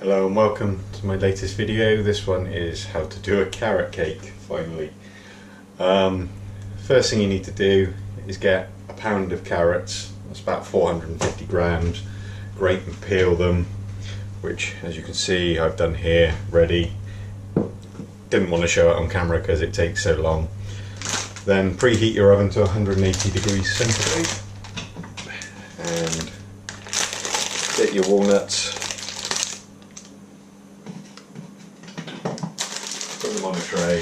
Hello and welcome to my latest video. This one is how to do a carrot cake, finally. First thing you need to do is get a pound of carrots, that's about 450 grams, grate and peel them, which as you can see I've done here, ready. Didn't want to show it on camera because it takes so long. Then preheat your oven to 180 degrees centigrade and get your walnuts. Put them on a tray.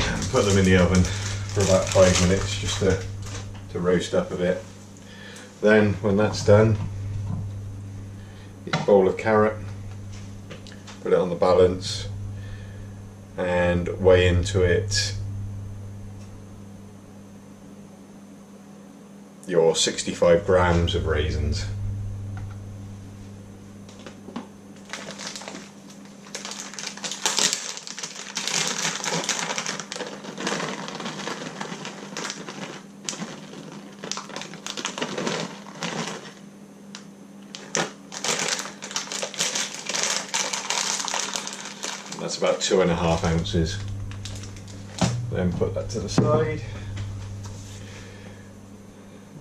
And put them in the oven for about 5 minutes just to roast up a bit. Then when that's done, get a bowl of carrot, put it on the balance and weigh into it your 65 grams of raisins. That's about 2.5 ounces. Then put that to the side.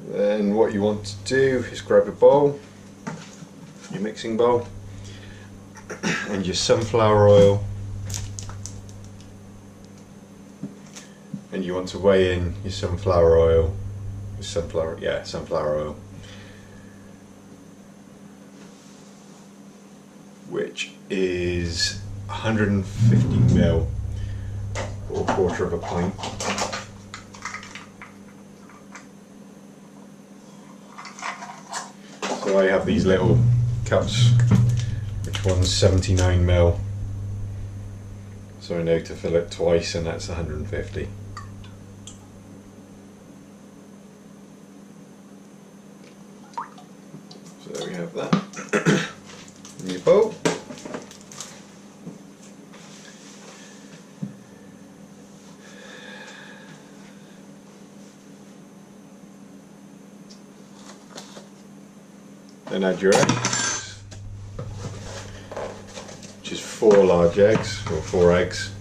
Then what you want to do is grab a bowl, your mixing bowl, and your sunflower oil, and you want to weigh in your sunflower oil, sunflower oil, which is 150 ml, or a quarter of a pint. So I have these little cups, which one's 79 ml, so I know to fill it twice, and that's 150. So we have that in your bowl. Then add your eggs, which is 4 large eggs, or 4 eggs.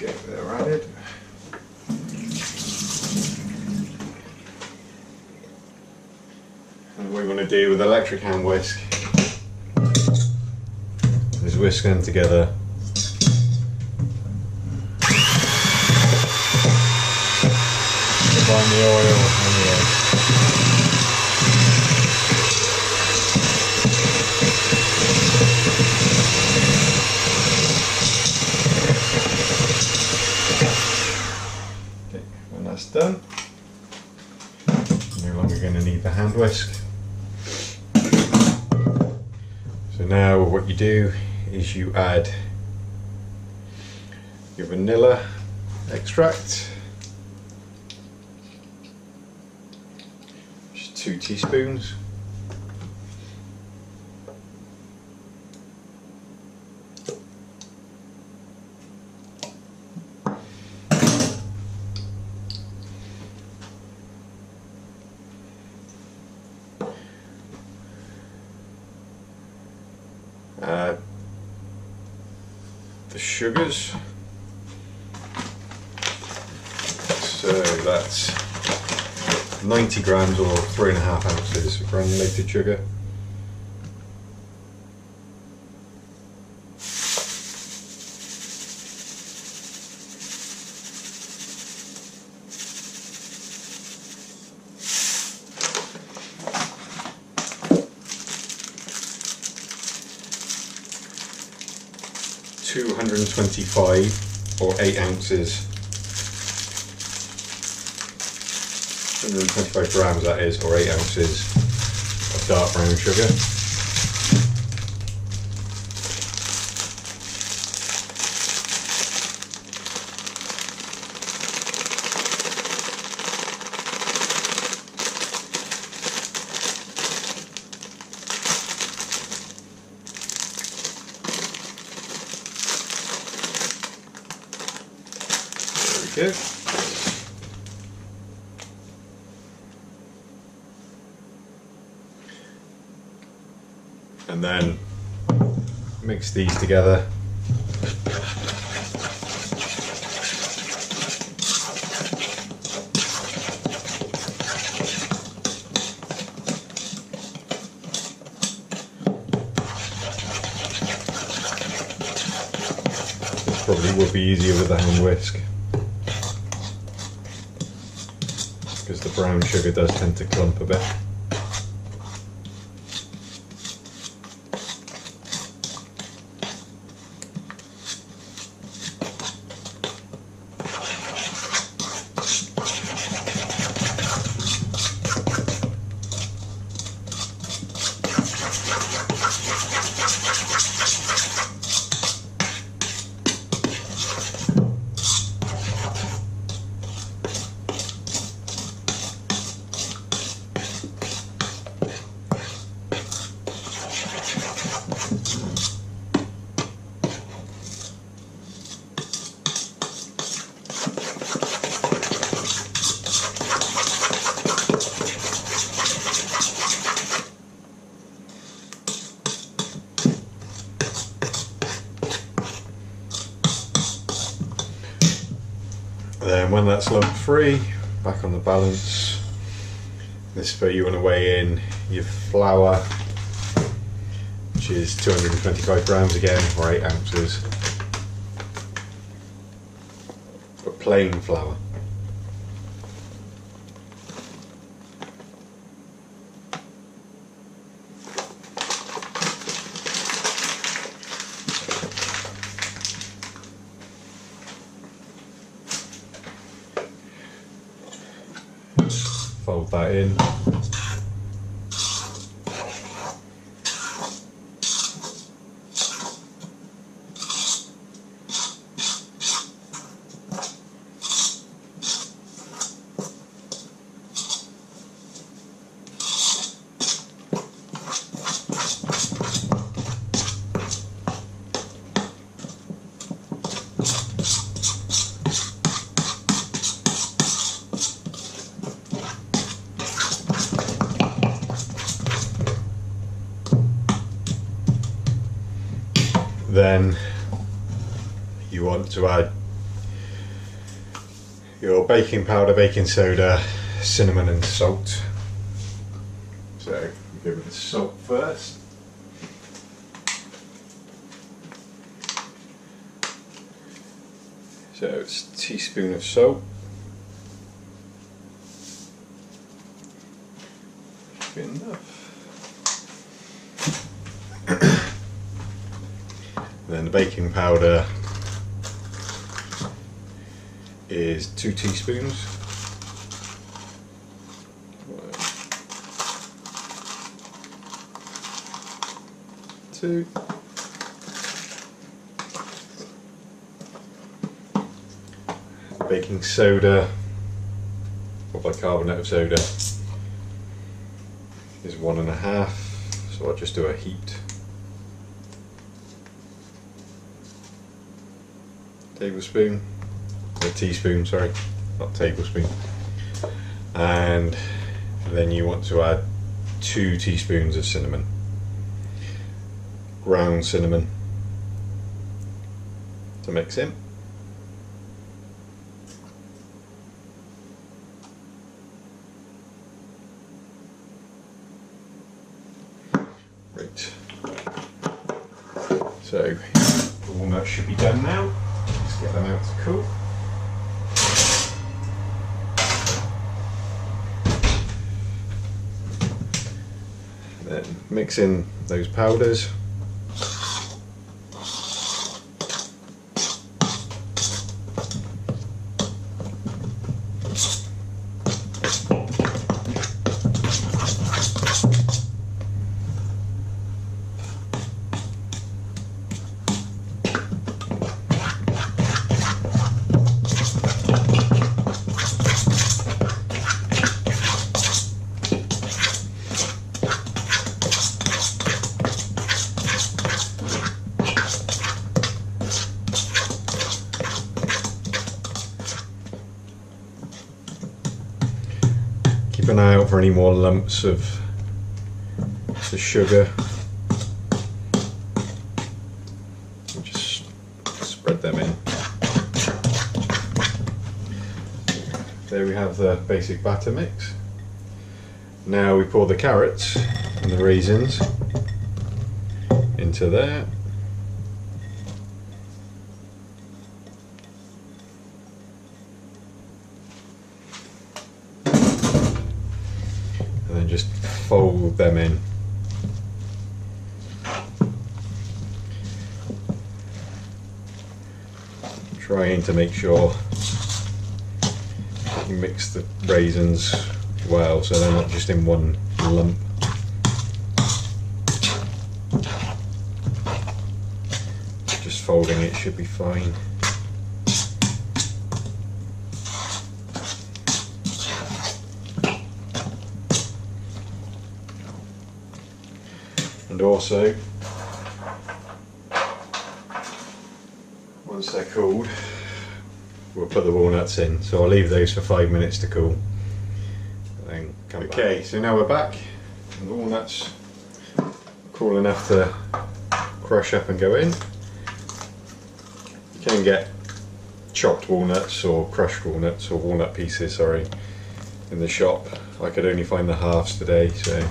Okay, they're added. And what we want to do with electric hand whisk is whisk them together. Combine the oil and the eggs. When that's done, you're no longer going to need the hand whisk. So now what you do is you add your vanilla extract, which is 2 teaspoons. Add the sugars, so that's 90 grams or 3.5 ounces of granulated sugar. $225 or 8 ounces 125 grams that is, or 8 ounces of dark brown sugar. There we go. And then mix these together. This probably would be easier with a hand whisk, because the brown sugar does tend to clump a bit. Then when that's lumped free, back on the balance, this is where you want to weigh in your flour, which is 225 grams again, or 8 ounces, but plain flour. Fold that in. Then you want to add your baking powder, baking soda, cinnamon and salt. So we go with the salt first. So it's a teaspoon of salt. Should be enough. Then the baking powder is 2 teaspoons. 2. Baking soda, or bicarbonate of soda, is 1.5. So I'll just do a heaped tablespoon, a teaspoon, sorry, not tablespoon. And then you want to add 2 teaspoons of cinnamon, ground cinnamon, to mix in. Right, so the walnuts should be done now. Just get them out to cool. Then mix in those powders. Keep an eye out for any more lumps of the sugar. And just spread them in. There we have the basic batter mix. Now we pour the carrots and the raisins into there. And then just fold them in. Trying to make sure you mix the raisins well so they're not just in one lump. Just folding it should be fine. And also, once they're cooled, we'll put the walnuts in. So I'll leave those for 5 minutes to cool. Then come back. Okay, so now we're back. And the walnuts are cool enough to crush up and go in. You can get chopped walnuts or crushed walnuts, or walnut pieces, sorry, in the shop. I could only find the halves today, so.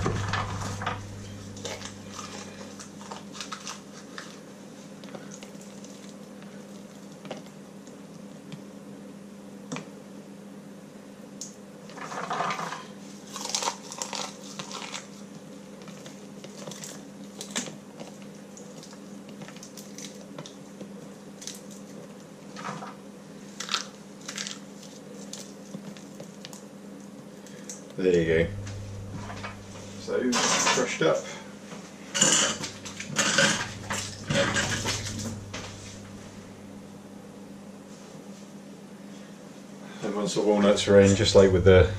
There you go. So crushed up. And once the walnuts are in, just like with the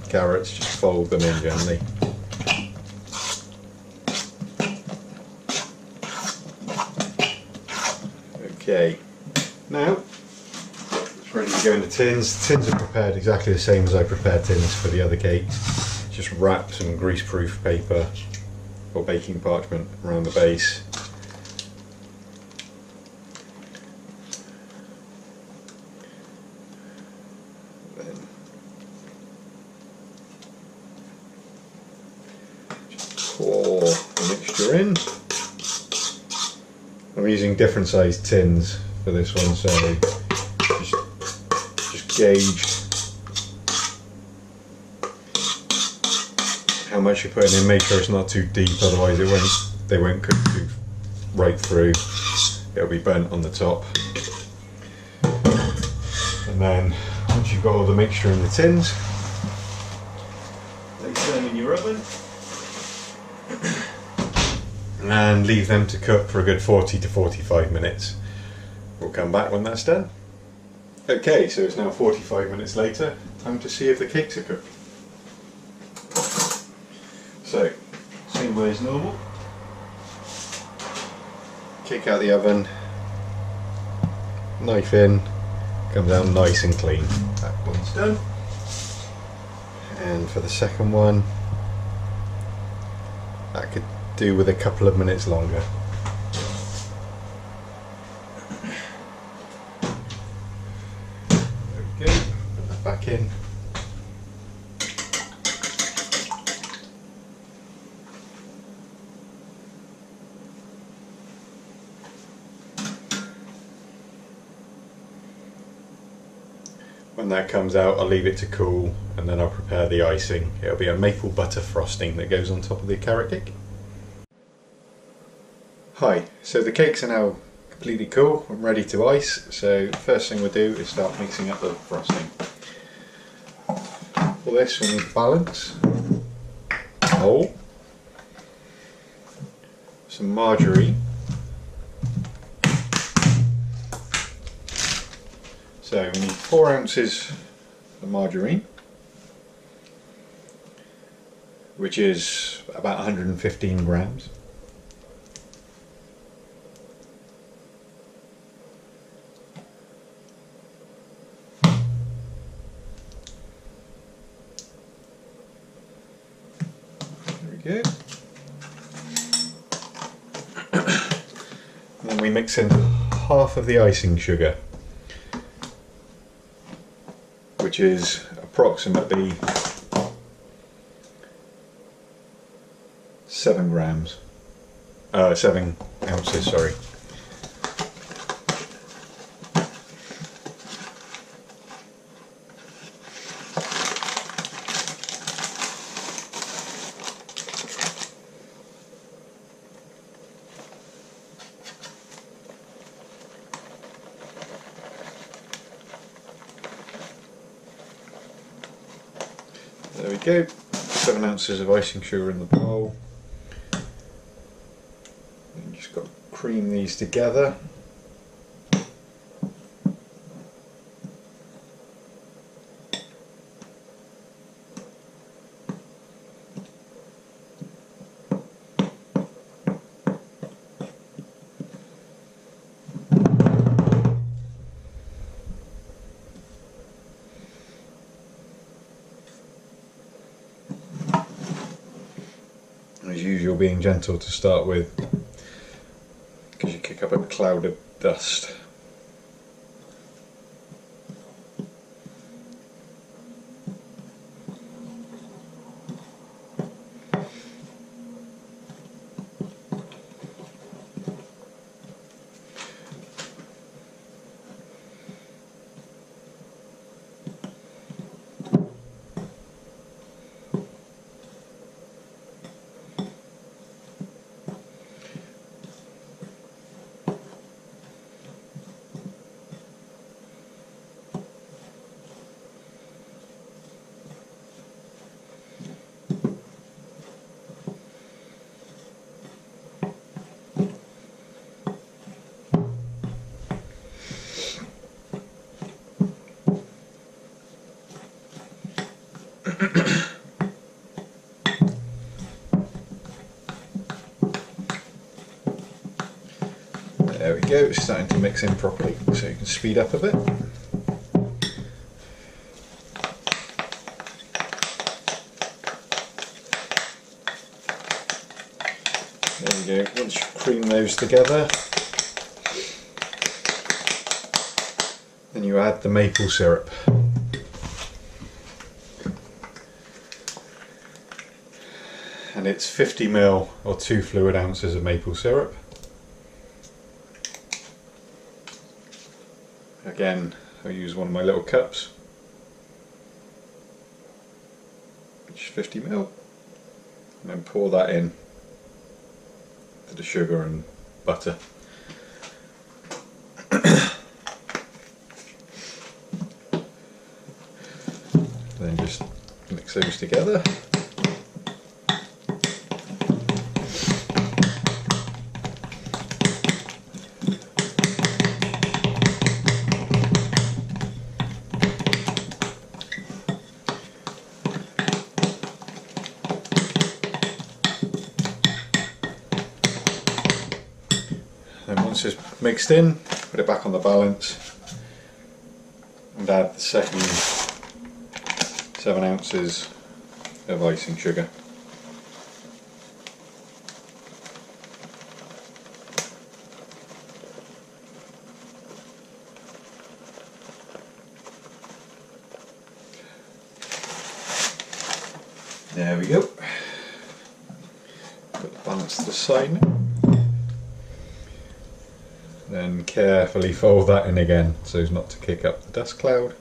carrots, just fold them in gently. Okay, now it's ready to go into tins. The tins are prepared exactly the same as I prepared tins for the other cakes. Just wrap some greaseproof paper or baking parchment around the base. Then just pour the mixture in. I'm using different sized tins for this one, so just gauge how much you're putting in. Make sure it's not too deep, otherwise they won't cook right through. It'll be burnt on the top. And then once you've got all the mixture in the tins, place them in your oven and leave them to cook for a good 40 to 45 minutes. We'll come back when that's done. Okay, so it's now 45 minutes later. Time to see if the cakes are cooked. So, same way as normal. Cake out of the oven, knife in, come down nice and clean. That one's done. And for the second one, that could do with a couple of minutes longer. Okay, put that back in. When that comes out, I'll leave it to cool and then I'll prepare the icing. It'll be a maple butter frosting that goes on top of the carrot cake. Hi, so the cakes are now completely cool. I'm ready to ice. So the first thing we'll do is start mixing up the frosting. For this we need balance, a bowl, some margarine. So we need 4 ounces of margarine, which is about 115 grams. we go. And then we mix in half of the icing sugar, which is approximately 7 ounces, sorry. There we go, 7 ounces of icing sugar in the bowl. And just got to cream these together. As usual, being gentle to start with, because you kick up a cloud of dust. There we go, it's starting to mix in properly, so you can speed up a bit. There we go, once you cream those together, then you add the maple syrup. And it's 50 ml or 2 fluid ounces of maple syrup. Again, I'll use one of my little cups, which is 50 ml, and then pour that in to the sugar and butter. Then just mix those together. Then once it's mixed in, put it back on the balance and add the second 7 ounces of icing sugar. There we go. Put the balance to the side now. Then carefully fold that in again so as not to kick up the dust cloud.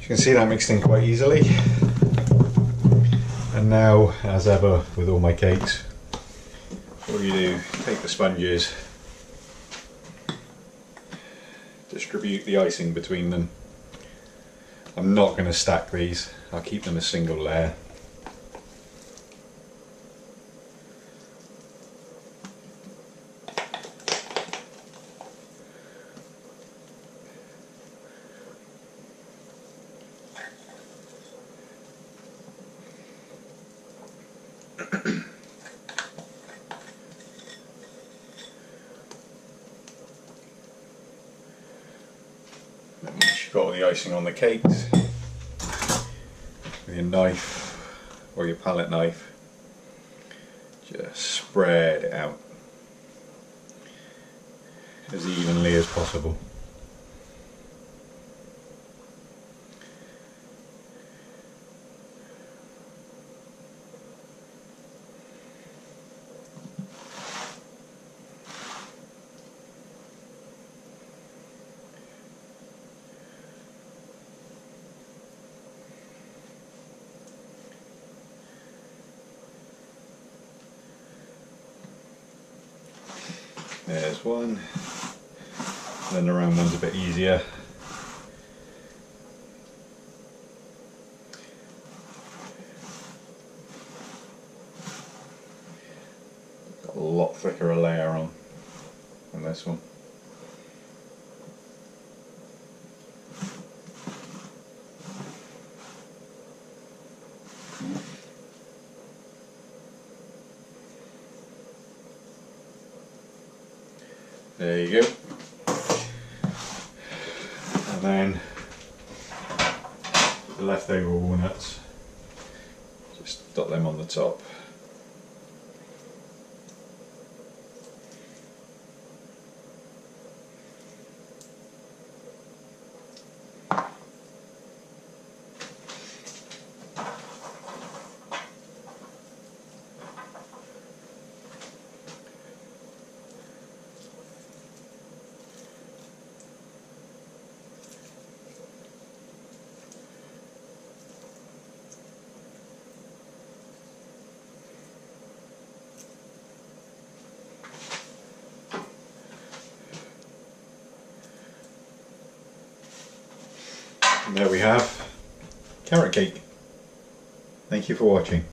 You can see that mixed in quite easily. And now, as ever with all my cakes, All you do, take the sponges, distribute the icing between them. I'm not going to stack these, I'll keep them a single layer. Once you've got all the icing on the cakes, with your knife or your palette knife, just spread it out as evenly as possible. There's one, then the round one's a bit easier. Got a lot thicker a layer on this one. There you go. And then the leftover walnuts, just dot them on the top. And there we have carrot cake. Thank you for watching.